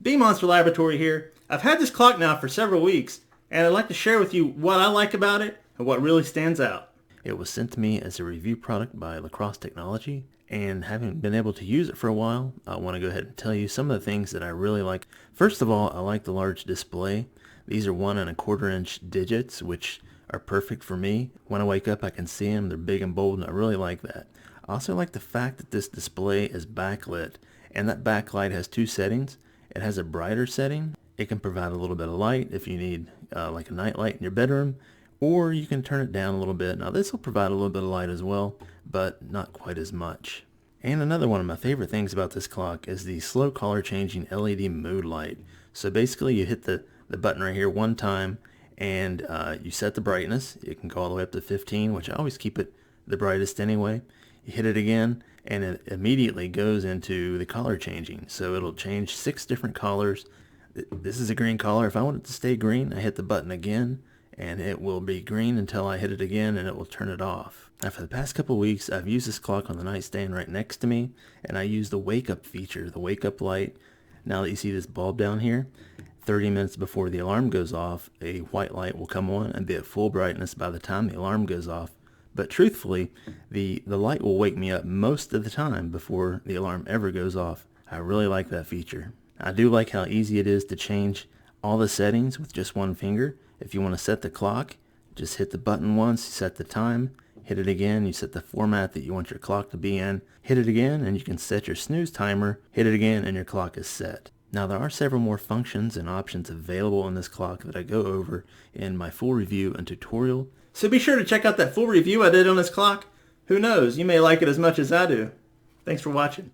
Bee Monster Laboratory here. I've had this clock now for several weeks, and I'd like to share with you what I like about it and what really stands out. It was sent to me as a review product by Lacrosse Technology, and having been able to use it for a while, I want to go ahead and tell you some of the things that I really like. First of all, I like the large display. These are 1¼ inch digits, which are perfect for me. When I wake up, I can see them. They're big and bold, and I really like that. I also like the fact that this display is backlit, and that backlight has two settings. It has a brighter setting. It can provide a little bit of light if you need like a night light in your bedroom, or you can turn it down a little bit. Now this will provide a little bit of light as well, but not quite as much. And another one of my favorite things about this clock is the slow color changing LED mood light. So basically you hit the button right here one time, and you set the brightness. It can go all the way up to 15, which I always keep it the brightest anyway. You hit it again, and it immediately goes into the color changing. So it'll change 6 different colors. This is a green color. If I want it to stay green, I hit the button again, and it will be green until I hit it again, and it will turn it off. Now for the past couple of weeks, I've used this clock on the nightstand right next to me, and I use the wake up feature, the wake up light. Now that you see this bulb down here, 30 minutes before the alarm goes off, a white light will come on and be at full brightness by the time the alarm goes off. But truthfully, the light will wake me up most of the time before the alarm ever goes off. I really like that feature. I do like how easy it is to change all the settings with just one finger. If you want to set the clock, just hit the button once, set the time, hit it again, you set the format that you want your clock to be in, hit it again, and you can set your snooze timer, hit it again, and your clock is set. Now there are several more functions and options available in this clock that I go over in my full review and tutorial. So be sure to check out that full review I did on this clock. Who knows, you may like it as much as I do. Thanks for watching.